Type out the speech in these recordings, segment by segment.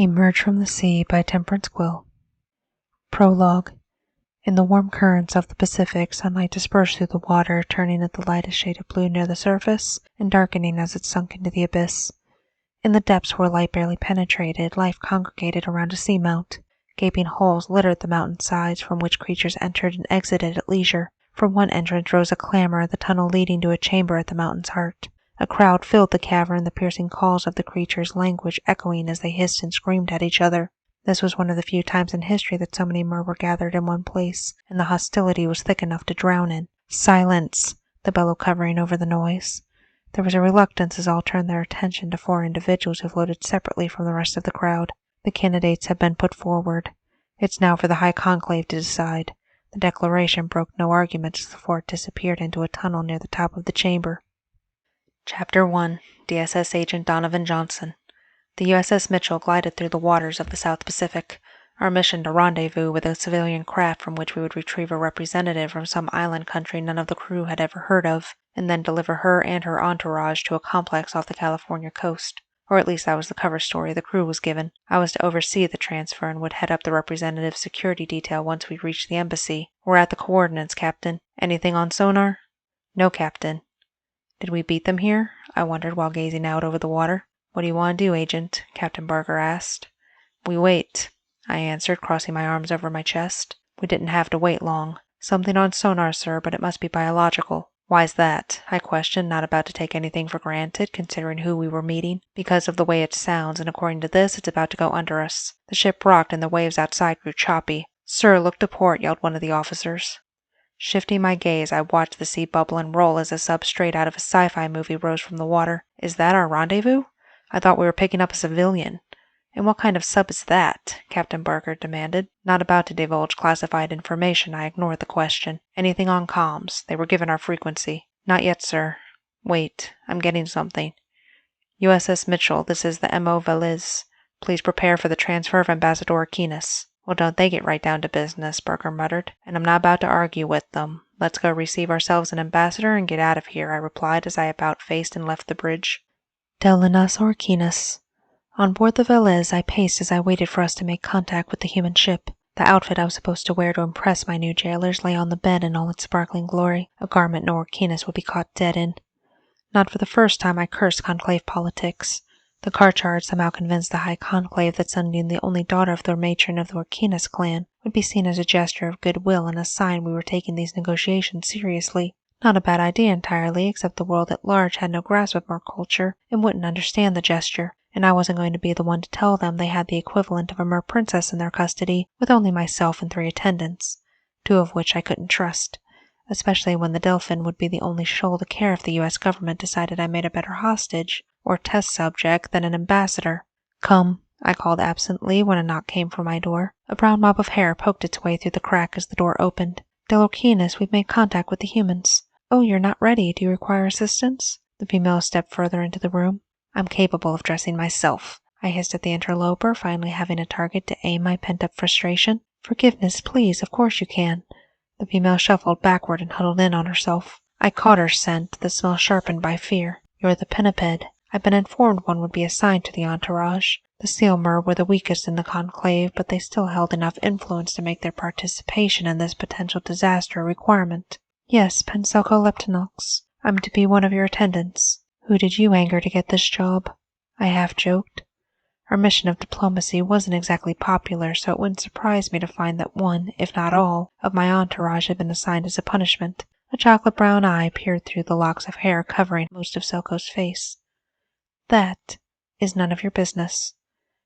Emerge from the Sea by Temperance, Quill. Prologue. In the warm currents of the Pacific, sunlight dispersed through the water, turning it the lightest shade of blue near the surface and darkening as it sunk into the abyss. In the depths where light barely penetrated, life congregated around a seamount. Gaping holes littered the mountain sides from which creatures entered and exited at leisure. From one entrance rose a clamor, the tunnel leading to a chamber at the mountain's heart. A crowd filled the cavern, the piercing calls of the creatures' language echoing as they hissed and screamed at each other. This was one of the few times in history that so many mer were gathered in one place, and the hostility was thick enough to drown in. "Silence!" the bellow covering over the noise. There was a reluctance as all turned their attention to four individuals who floated separately from the rest of the crowd. The candidates had been put forward. It's now for the High Conclave to decide. The declaration broke no argument as the four disappeared into a tunnel near the top of the chamber. Chapter 1. DSS Agent Donavon Johnson. The USS Mitchell glided through the waters of the South Pacific, our mission to rendezvous with a civilian craft from which we would retrieve a representative from some island country none of the crew had ever heard of, and then deliver her and her entourage to a complex off the California coast. Or at least that was the cover story the crew was given. I was to oversee the transfer and would head up the representative's security detail once we reached the embassy. "We're at the coordinates, Captain. Anything on sonar?" "No, Captain." "Did we beat them here?" I wondered while gazing out over the water. "What do you want to do, Agent?" Captain Barker asked. "We wait," I answered, crossing my arms over my chest. We didn't have to wait long. "Something on sonar, sir, but it must be biological." "Why's that?" I questioned, not about to take anything for granted, considering who we were meeting. "Because of the way it sounds, and according to this, it's about to go under us." The ship rocked and the waves outside grew choppy. "Sir, look to port," yelled one of the officers. Shifting my gaze, I watched the sea bubble and roll as a sub straight out of a sci-fi movie rose from the water. "Is that our rendezvous? I thought we were picking up a civilian." "And what kind of sub is that?" Captain Barker demanded. Not about to divulge classified information, I ignored the question. "Anything on comms? They were given our frequency." "Not yet, sir." "Wait, I'm getting something." "USS Mitchell, this is the M.O. Veliz. Please prepare for the transfer of Ambassador Aquinas." "Well, don't they get right down to business," Barker muttered. "And I'm not about to argue with them. Let's go receive ourselves an ambassador and get out of here," I replied as I about-faced and left the bridge. Del Lanassa or Aquinas. On board the Veliz, I paced as I waited for us to make contact with the human ship. The outfit I was supposed to wear to impress my new jailers lay on the bed in all its sparkling glory, a garment no Aquinas would be caught dead in. Not for the first time I cursed Conclave politics. The car charge somehow convinced the High Conclave that sending the only daughter of the matron of the Aquinas clan would be seen as a gesture of goodwill and a sign we were taking these negotiations seriously. Not a bad idea entirely, except the world at large had no grasp of mer culture and wouldn't understand the gesture, and I wasn't going to be the one to tell them they had the equivalent of a mer princess in their custody, with only myself and 3 attendants, 2 of which I couldn't trust, especially when the Delphin would be the only shoal to care if the U.S. government decided I made a better hostage or test subject than an ambassador. "Come," I called absently when a knock came from my door. A brown mop of hair poked its way through the crack as the door opened. "Del Aquinas, we've made contact with the humans." "Oh, you're not ready. Do you require assistance?" The female stepped further into the room. "I'm capable of dressing myself," I hissed at the interloper, finally having a target to aim my pent-up frustration. "Forgiveness, please. Of course you can." The female shuffled backward and huddled in on herself. I caught her scent, the smell sharpened by fear. "You're the pinniped. I've been informed one would be assigned to the entourage. The seal mer were the weakest in the conclave, but they still held enough influence to make their participation in this potential disaster a requirement." "Yes, Penselco Leptinox. I'm to be one of your attendants. Who did you anger to get this job?" I half joked. Our mission of diplomacy wasn't exactly popular, so it wouldn't surprise me to find that one, if not all, of my entourage had been assigned as a punishment. A chocolate brown eye peered through the locks of hair covering most of Selko's face. "That is none of your business.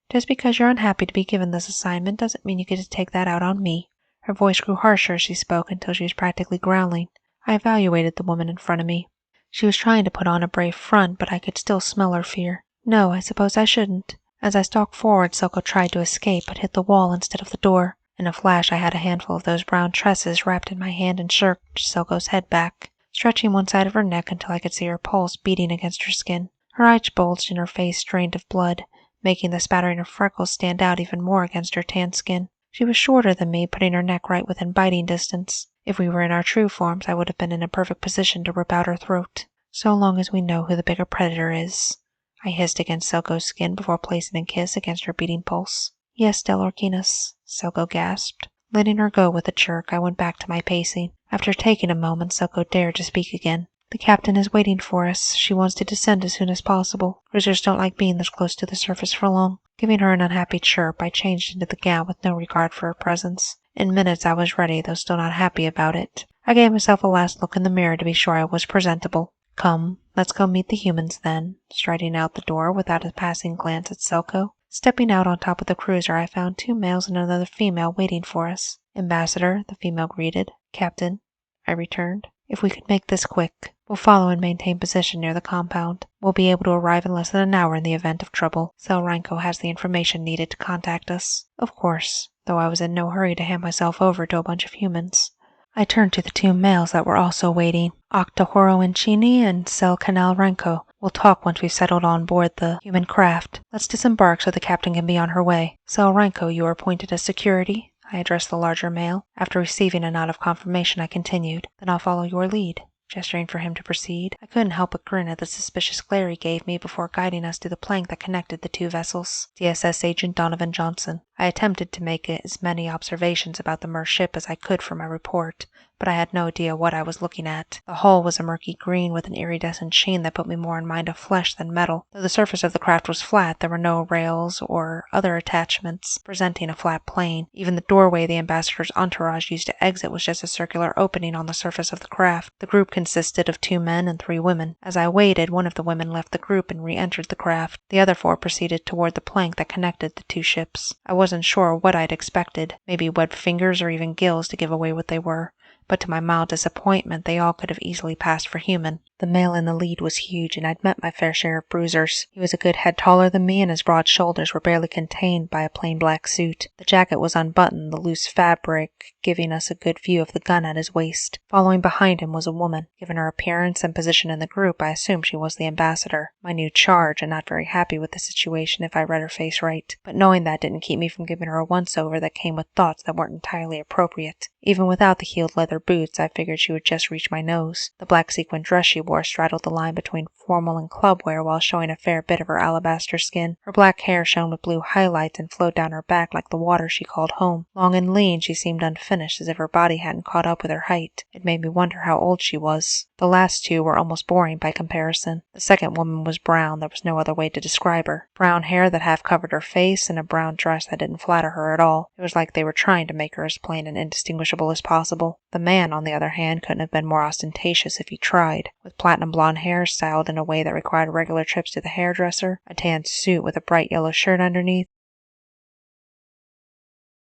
Just because you're unhappy to be given this assignment doesn't mean you get to take that out on me." Her voice grew harsher as she spoke until she was practically growling. I evaluated the woman in front of me. She was trying to put on a brave front, but I could still smell her fear. "No, I suppose I shouldn't." As I stalked forward, Selko tried to escape, but hit the wall instead of the door. In a flash, I had a handful of those brown tresses wrapped in my hand and jerked Selko's head back, stretching one side of her neck until I could see her pulse beating against her skin. Her eyes bulged and her face drained of blood, making the spattering of freckles stand out even more against her tan skin. She was shorter than me, putting her neck right within biting distance. If we were in our true forms, I would have been in a perfect position to rip out her throat. So long as we know who the bigger predator is. I hissed against Selko's skin before placing a kiss against her beating pulse. Yes, Delorquinas, Selko gasped. Letting her go with a jerk, I went back to my pacing. After taking a moment, Selko dared to speak again. The captain is waiting for us. She wants to descend as soon as possible. Cruisers don't like being this close to the surface for long. Giving her an unhappy chirp, I changed into the gown with no regard for her presence. In minutes I was ready, though still not happy about it. I gave myself a last look in the mirror to be sure I was presentable. Come, let's go meet the humans then, striding out the door without a passing glance at Selko. Stepping out on top of the cruiser, I found 2 males and another female waiting for us. Ambassador, the female greeted. Captain, I returned. If we could make this quick, we'll follow and maintain position near the compound. We'll be able to arrive in less than an hour in the event of trouble. Selranko has the information needed to contact us. Of course, though I was in no hurry to hand myself over to a bunch of humans. I turned to the 2 males that were also waiting, Octahoro Incini and Sel Canal Ranko. We'll talk once we've settled on board the human craft. Let's disembark so the captain can be on her way. Sel Ranko, you are appointed as security? I addressed the larger male. After receiving a nod of confirmation, I continued. Then I'll follow your lead. Gesturing for him to proceed, I couldn't help but grin at the suspicious glare he gave me before guiding us to the plank that connected the 2 vessels. DSS Agent Donavon Johnson. I attempted to make as many observations about the Mer ship as I could for my report, but I had no idea what I was looking at. The hull was a murky green with an iridescent sheen that put me more in mind of flesh than metal. Though the surface of the craft was flat, there were no rails or other attachments, presenting a flat plane. Even the doorway the ambassador's entourage used to exit was just a circular opening on the surface of the craft. The group consisted of 2 men and 3 women. As I waited, one of the women left the group and re-entered the craft. The other 4 proceeded toward the plank that connected the 2 ships. I wasn't sure what I'd expected, maybe webbed fingers or even gills to give away what they were. But to my mild disappointment, they all could have easily passed for human. The male in the lead was huge, and I'd met my fair share of bruisers. He was a good head taller than me, and his broad shoulders were barely contained by a plain black suit. The jacket was unbuttoned, the loose fabric giving us a good view of the gun at his waist. Following behind him was a woman. Given her appearance and position in the group, I assumed she was the ambassador. My new charge, and not very happy with the situation if I read her face right. But knowing that didn't keep me from giving her a once-over that came with thoughts that weren't entirely appropriate. Even without the heeled leather boots, I figured she would just reach my nose. The black sequin dress she wore straddled the line between formal and club wear while showing a fair bit of her alabaster skin. Her black hair shone with blue highlights and flowed down her back like the water she called home. Long and lean, she seemed unfinished, as if her body hadn't caught up with her height. It made me wonder how old she was. The last 2 were almost boring by comparison. The second woman was brown, there was no other way to describe her. Brown hair that half covered her face, and a brown dress that didn't flatter her at all. It was like they were trying to make her as plain and indistinguishable as possible. The man, on the other hand, couldn't have been more ostentatious if he tried. With platinum blonde hair styled in a way that required regular trips to the hairdresser, a tan suit with a bright yellow shirt underneath,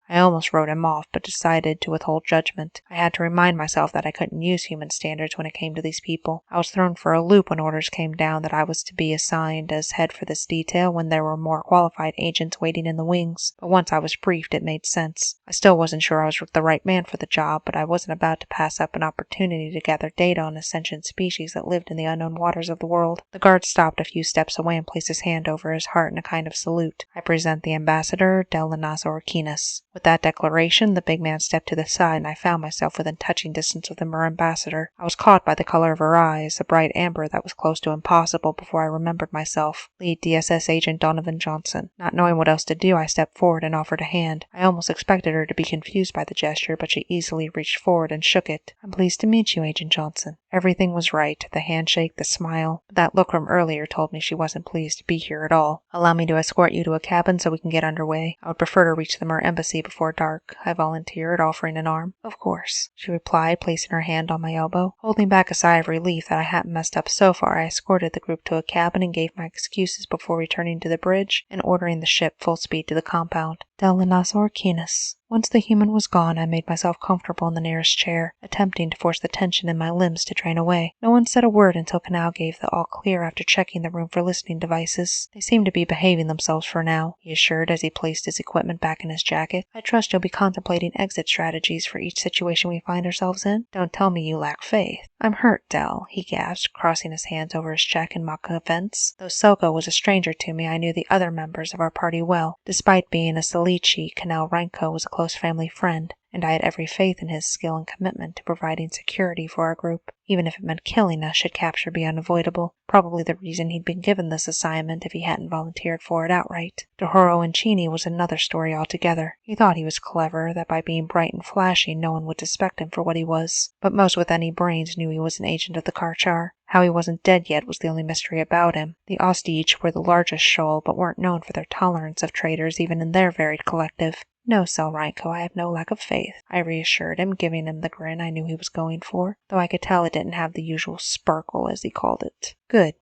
I almost wrote him off, but decided to withhold judgment. I had to remind myself that I couldn't use human standards when it came to these people. I was thrown for a loop when orders came down that I was to be assigned as head for this detail when there were more qualified agents waiting in the wings. But once I was briefed, it made sense. I still wasn't sure I was the right man for the job, but I wasn't about to pass up an opportunity to gather data on a sentient species that lived in the unknown waters of the world. The guard stopped a few steps away and placed his hand over his heart in a kind of salute. I present the ambassador, Lanassa Orquinas. With that declaration, the big man stepped to the side, and I found myself within touching distance of the Mer ambassador. I was caught by the color of her eyes, a bright amber that was close to impossible before I remembered myself. Lead DSS Agent Donavon Johnson. Not knowing what else to do, I stepped forward and offered a hand. I almost expected her to be confused by the gesture, but she easily reached forward and shook it. I'm pleased to meet you, Agent Johnson. Everything was right, the handshake, the smile, but that look from earlier told me she wasn't pleased to be here at all. Allow me to escort you to a cabin so we can get underway. I would prefer to reach the Mer embassy before dark, I volunteered, offering an arm. Of course, she replied, placing her hand on my elbow. Holding back a sigh of relief that I hadn't messed up so far, I escorted the group to a cabin and gave my excuses before returning to the bridge and ordering the ship full speed to the compound. Lanassa Orquinas. Once the human was gone, I made myself comfortable in the nearest chair, attempting to force the tension in my limbs to drain away. No one said a word until Canal gave the all clear after checking the room for listening devices. They seemed to be behaving themselves for now, he assured as he placed his equipment back in his jacket. I trust you'll be contemplating exit strategies for each situation we find ourselves in. Don't tell me you lack faith. I'm hurt, Del, he gasped, crossing his hands over his cheek in mock offense. Though Selko was a stranger to me, I knew the other members of our party well. Despite being a Salici, Canal Ranko was a close family friend, and I had every faith in his skill and commitment to providing security for our group. Even if it meant killing us should capture be unavoidable, probably the reason he'd been given this assignment if he hadn't volunteered for it outright. Tohoro Chini was another story altogether. He thought he was clever, that by being bright and flashy no one would suspect him for what he was, but most with any brains knew he was an agent of the Karchar. How he wasn't dead yet was the only mystery about him. The Ostiich were the largest shoal, but weren't known for their tolerance of traitors even in their varied collective. "No, Selreinko, I have no lack of faith," I reassured him, giving him the grin I knew he was going for, though I could tell it didn't have the usual sparkle, as he called it. "Good.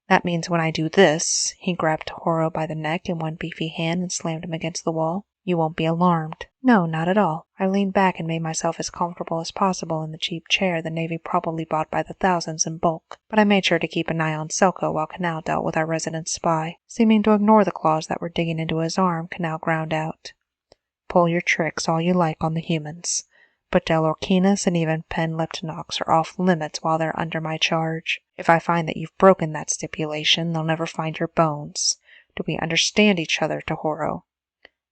That means when I do this," he grabbed Tohoro by the neck in one beefy hand and slammed him against the wall, "you won't be alarmed." "No, not at all." I leaned back and made myself as comfortable as possible in the cheap chair the Navy probably bought by the thousands in bulk, but I made sure to keep an eye on Selko while Canal dealt with our resident spy. Seeming to ignore the claws that were digging into his arm, Canal ground out, "Pull your tricks all you like on the humans, but Delorquinas and even Penleptinox are off limits while they're under my charge. If I find that you've broken that stipulation, they'll never find your bones. Do we understand each other, Tohoro?"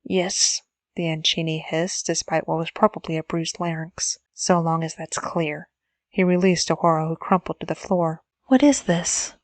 "Yes," the Enchini hissed, despite what was probably a bruised larynx. "So long as that's clear." He released Tohoro, who crumpled to the floor. "What is this?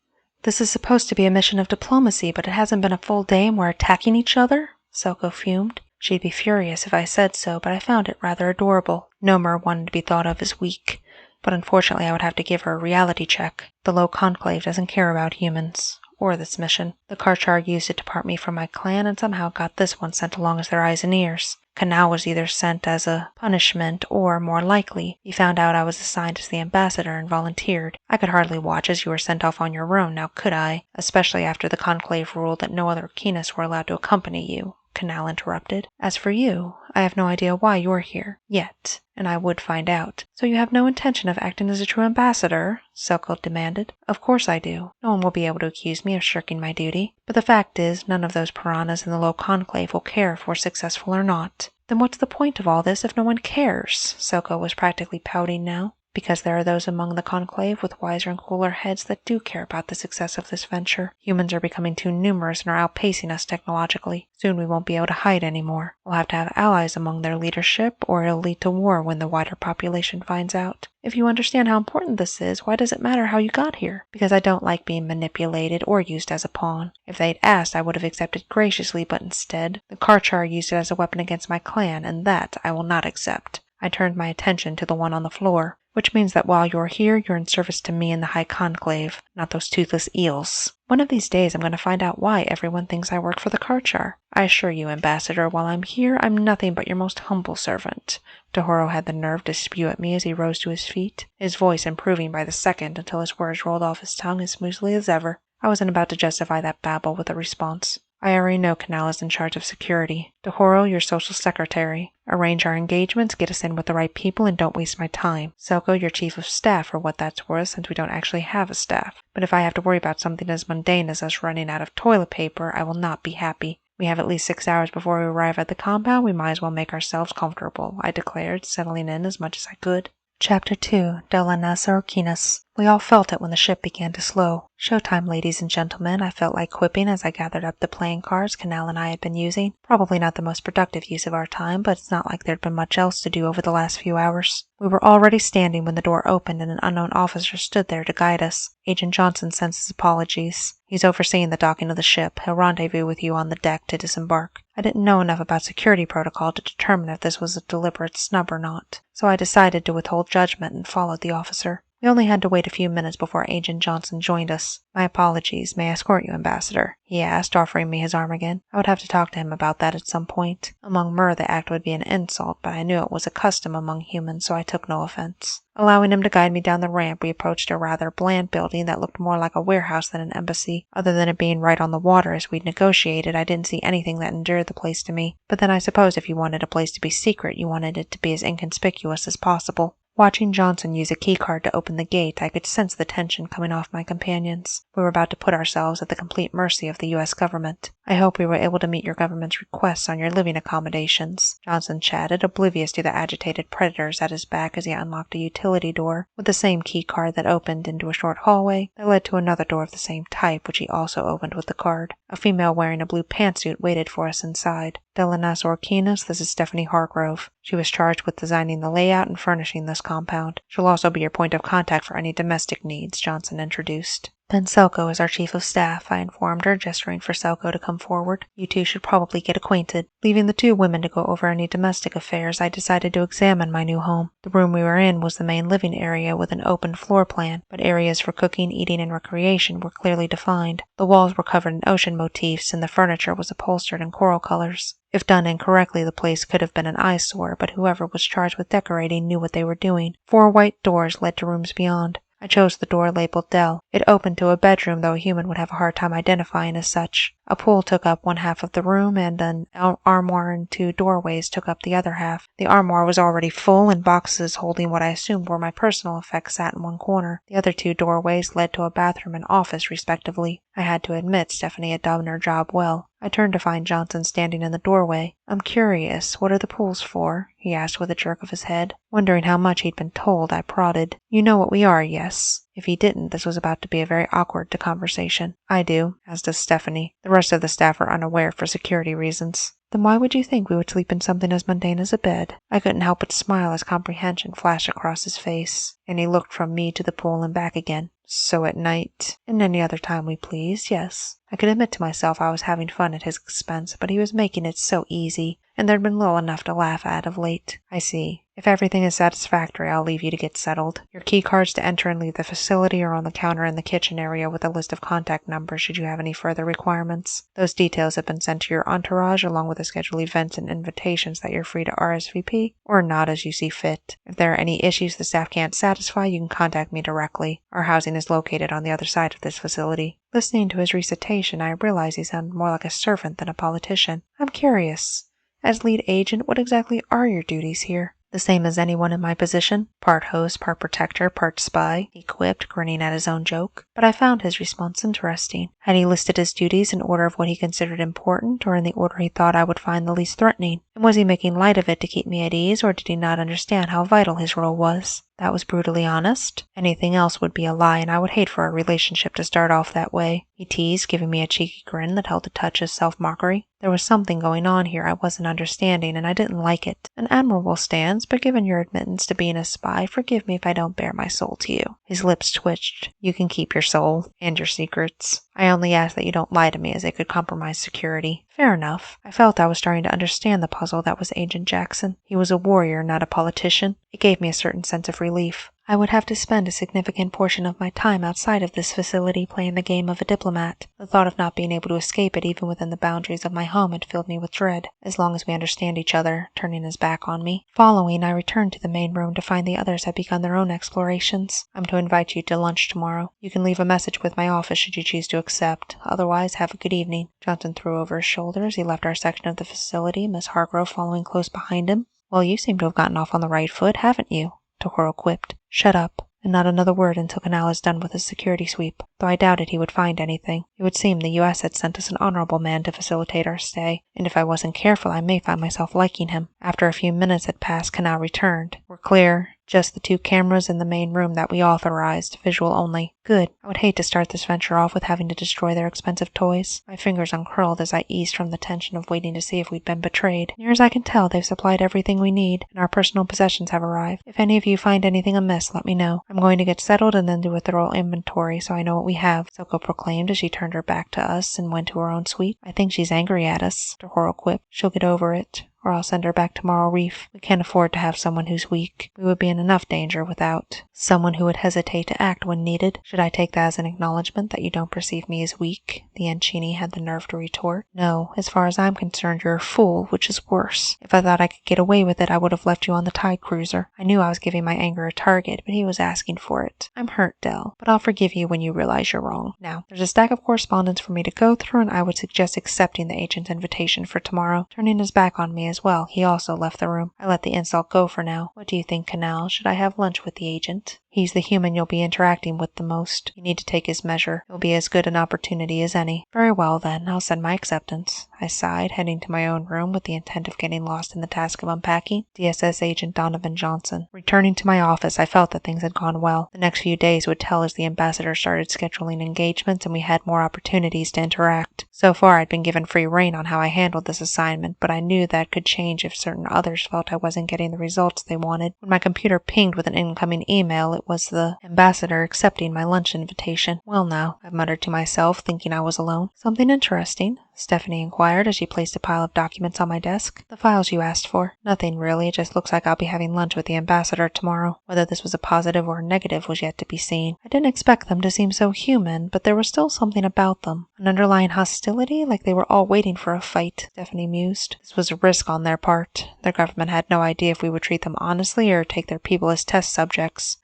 This is supposed to be a mission of diplomacy, but it hasn't been a full day and we're attacking each other?" Selko fumed. She'd be furious if I said so, but I found it rather adorable. Nomer wanted to be thought of as weak, but unfortunately I would have to give her a reality check. The low conclave doesn't care about humans, or this mission. The Karchar used it to part me from my clan, and somehow got this one sent along as their eyes and ears. Canal was either sent as a punishment, or, more likely, he found out I was assigned as the ambassador and volunteered. I could hardly watch as you were sent off on your own, now could I? Especially after the Conclave ruled that no other Quinas were allowed to accompany you. Canal interrupted. "As for you, I have no idea why you're here, yet, and I would find out." "So you have no intention of acting as a true ambassador?" Selko demanded. "Of course I do. No one will be able to accuse me of shirking my duty. But the fact is, none of those piranhas in the low conclave will care if we're successful or not." "Then what's the point of all this if no one cares?" Selko was practically pouting now. "Because there are those among the conclave with wiser and cooler heads that do care about the success of this venture. Humans are becoming too numerous and are outpacing us technologically. Soon we won't be able to hide anymore. We'll have to have allies among their leadership, or it'll lead to war when the wider population finds out. If you understand how important this is, why does it matter how you got here?" "Because I don't like being manipulated or used as a pawn. If they'd asked, I would have accepted graciously, but instead, the Karchar used it as a weapon against my clan, and that I will not accept." I turned my attention to the one on the floor. "Which means that while you're here, you're in service to me and the High Conclave, not those toothless eels. One of these days I'm going to find out why everyone thinks I work for the Karchar. I assure you, Ambassador, while I'm here, I'm nothing but your most humble servant." Tohoro had the nerve to spew at me as he rose to his feet, his voice improving by the second until his words rolled off his tongue as smoothly as ever. I wasn't about to justify that babble with a response. "I already know Canal is in charge of security. Tohoro, your social secretary. Arrange our engagements, get us in with the right people, and don't waste my time. Selko, your chief of staff, for what that's worth, since we don't actually have a staff. But if I have to worry about something as mundane as us running out of toilet paper, I will not be happy. We have at least 6 hours before we arrive at the compound. We might as well make ourselves comfortable," I declared, settling in as much as I could. Chapter 2. De Lanassa or Quinas. We all felt it when the ship began to slow. "Showtime, ladies and gentlemen," I felt like quipping as I gathered up the playing cards Canal and I had been using. Probably not the most productive use of our time, but it's not like there'd been much else to do over the last few hours. We were already standing when the door opened and an unknown officer stood there to guide us. "Agent Johnson sends his apologies. He's overseeing the docking of the ship. He'll rendezvous with you on the deck to disembark." I didn't know enough about security protocol to determine if this was a deliberate snub or not, so I decided to withhold judgment and followed the officer. We only had to wait a few minutes before Agent Johnson joined us. "My apologies. May I escort you, Ambassador?" he asked, offering me his arm again. I would have to talk to him about that at some point. Among Mer, the act would be an insult, but I knew it was a custom among humans, so I took no offense. Allowing him to guide me down the ramp, we approached a rather bland building that looked more like a warehouse than an embassy. Other than it being right on the water as we'd negotiated, I didn't see anything that endeared the place to me. But then I suppose if you wanted a place to be secret, you wanted it to be as inconspicuous as possible. Watching Johnson use a keycard to open the gate, I could sense the tension coming off my companions. We were about to put ourselves at the complete mercy of the U.S. government. I hope we were able to meet your government's requests on your living accommodations," Johnson chatted, oblivious to the agitated predators at his back as he unlocked a utility door with the same key card that opened into a short hallway that led to another door of the same type, which he also opened with the card. A female wearing a blue pantsuit waited for us inside. "De Lanassa Orquinas, this is Stephanie Hargrove. She was charged with designing the layout and furnishing this compound. She'll also be your point of contact for any domestic needs," Johnson introduced. "Then Selko is our chief of staff," I informed her, gesturing for Selko to come forward. "You two should probably get acquainted." Leaving the two women to go over any domestic affairs, I decided to examine my new home. The room we were in was the main living area with an open floor plan, but areas for cooking, eating, and recreation were clearly defined. The walls were covered in ocean motifs, and the furniture was upholstered in coral colors. If done incorrectly, the place could have been an eyesore, but whoever was charged with decorating knew what they were doing. 4 white doors led to rooms beyond. I chose the door labeled Dell. It opened to a bedroom, though a human would have a hard time identifying as such. A pool took up one half of the room, and an armoire and 2 doorways took up the other half. The armoire was already full, and boxes holding what I assumed were my personal effects sat in one corner. The other 2 doorways led to a bathroom and office, respectively. I had to admit Stephanie had done her job well. I turned to find Johnson standing in the doorway. "I'm curious, what are the pools for?" he asked with a jerk of his head. Wondering how much he'd been told, I prodded. "You know what we are, yes?" If he didn't, this was about to be a very awkward conversation. "I do, as does Stephanie. The rest of the staff are unaware for security reasons." "Then why would you think we would sleep in something as mundane as a bed?" I couldn't help but smile as comprehension flashed across his face, and he looked from me to the pool and back again. "So at night, and any other time we please, yes." I could admit to myself I was having fun at his expense, but he was making it so easy, and there'd been little enough to laugh at of late. "I see. If everything is satisfactory, I'll leave you to get settled. Your key cards to enter and leave the facility are on the counter in the kitchen area with a list of contact numbers should you have any further requirements. Those details have been sent to your entourage along with the scheduled events and invitations that you're free to RSVP or not as you see fit. If there are any issues the staff can't satisfy, you can contact me directly. Our housing is located on the other side of this facility." Listening to his recitation, I realized he sounded more like a servant than a politician. "I'm curious. As lead agent, what exactly are your duties here?" "The same as anyone in my position. Part host, part protector, part spy," he quipped, grinning at his own joke. But I found his response interesting. Had he listed his duties in order of what he considered important, or in the order he thought I would find the least threatening? And was he making light of it to keep me at ease, or did he not understand how vital his role was? That was brutally honest. Anything else would be a lie, and I would hate for our relationship to start off that way. He teased, giving me a cheeky grin that held a touch of self-mockery. There was something going on here I wasn't understanding, and I didn't like it. An admirable stance, but given your admittance to being a spy, forgive me if I don't bare my soul to you. His lips twitched. "You can keep your soul, and your secrets. I only ask that you don't lie to me as it could compromise security." Fair enough. I felt I was starting to understand the puzzle that was Agent Jackson. He was a warrior, not a politician. It gave me a certain sense of relief. I would have to spend a significant portion of my time outside of this facility playing the game of a diplomat. The thought of not being able to escape it even within the boundaries of my home had filled me with dread. "As long as we understand each other," turning his back on me. Following, I returned to the main room to find the others had begun their own explorations. "I'm to invite you to lunch tomorrow. You can leave a message with my office should you choose to accept. Otherwise, have a good evening." Johnson threw over his shoulder as he left our section of the facility, Miss Hargrove following close behind him. "Well, you seem to have gotten off on the right foot, haven't you?" Tohoro quipped. "Shut up, and not another word until Canal is done with his security sweep," though I doubted he would find anything. It would seem the U.S. had sent us an honorable man to facilitate our stay, and if I wasn't careful I may find myself liking him. After a few minutes had passed, Canal returned. "We're clear. Just the 2 cameras in the main room that we authorized, visual only." "Good. I would hate to start this venture off with having to destroy their expensive toys." My fingers uncurled as I eased from the tension of waiting to see if we'd been betrayed. "Near as I can tell, they've supplied everything we need, and our personal possessions have arrived. If any of you find anything amiss, let me know. I'm going to get settled and then do a thorough inventory so I know what we have," Soko proclaimed as she turned her back to us and went to her own suite. "I think she's angry at us," Tohoro quipped. "She'll get over it, or I'll send her back to Marl Reef. We can't afford to have someone who's weak. We would be in enough danger without someone who would hesitate to act when needed." "Should I take that as an acknowledgement that you don't perceive me as weak?" the Ancini had the nerve to retort. "No, as far as I'm concerned, you're a fool, which is worse. If I thought I could get away with it, I would have left you on the tide cruiser. I knew I was giving my anger a target, but he was asking for it. I'm hurt, Dell, but I'll forgive you when you realize you're wrong. Now, there's a stack of correspondence for me to go through, and I would suggest accepting the agent's invitation for tomorrow." Turning his back on me as well, he also left the room. I let the insult go for now. "What do you think, Canal? Should I have lunch with the agent?" He's the human you'll be interacting with the most. You need to take his measure. It'll be as good an opportunity as any." "Very well, then. I'll send my acceptance," I sighed, heading to my own room with the intent of getting lost in the task of unpacking. DSS Agent Donavon Johnson. Returning to my office, I felt that things had gone well. The next few days would tell as the ambassador started scheduling engagements and we had more opportunities to interact. So far, I'd been given free rein on how I handled this assignment, but I knew that could change if certain others felt I wasn't getting the results they wanted. When my computer pinged with an incoming email, it was the ambassador accepting my lunch invitation. "Well now," I muttered to myself, thinking I was alone. "Something interesting?" Stephanie inquired as she placed a pile of documents on my desk. "The files you asked for." "Nothing really, it just looks like I'll be having lunch with the ambassador tomorrow." Whether this was a positive or a negative was yet to be seen. I didn't expect them to seem so human, but there was still something about them. An underlying hostility, like they were all waiting for a fight, Stephanie mused. This was a risk on their part. Their government had no idea if we would treat them honestly or take their people as test subjects.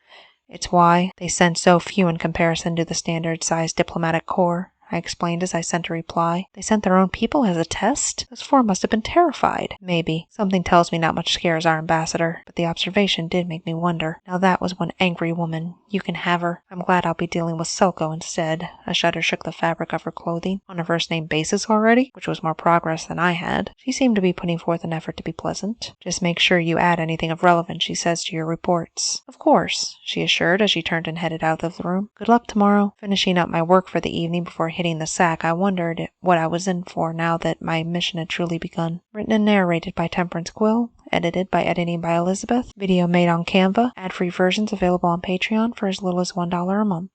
"It's why they send so few in comparison to the standard-sized diplomatic corps," I explained as I sent a reply. "They sent their own people as a test? Those four must have been terrified." "Maybe. Something tells me not much scares our ambassador, but the observation did make me wonder. Now that was one angry woman. You can have her. I'm glad I'll be dealing with Selko instead." A shudder shook the fabric of her clothing. "On a first-name basis already?" Which was more progress than I had. She seemed to be putting forth an effort to be pleasant. "Just make sure you add anything of relevance she says to your reports." "Of course," she assured as she turned and headed out of the room. "Good luck tomorrow." Finishing up my work for the evening before hitting the sack, I wondered what I was in for now that my mission had truly begun. Written and narrated by Temperance Quill. Edited by Editing by Elizabeth. Video made on Canva. Ad-free versions available on Patreon for as little as $1 a month.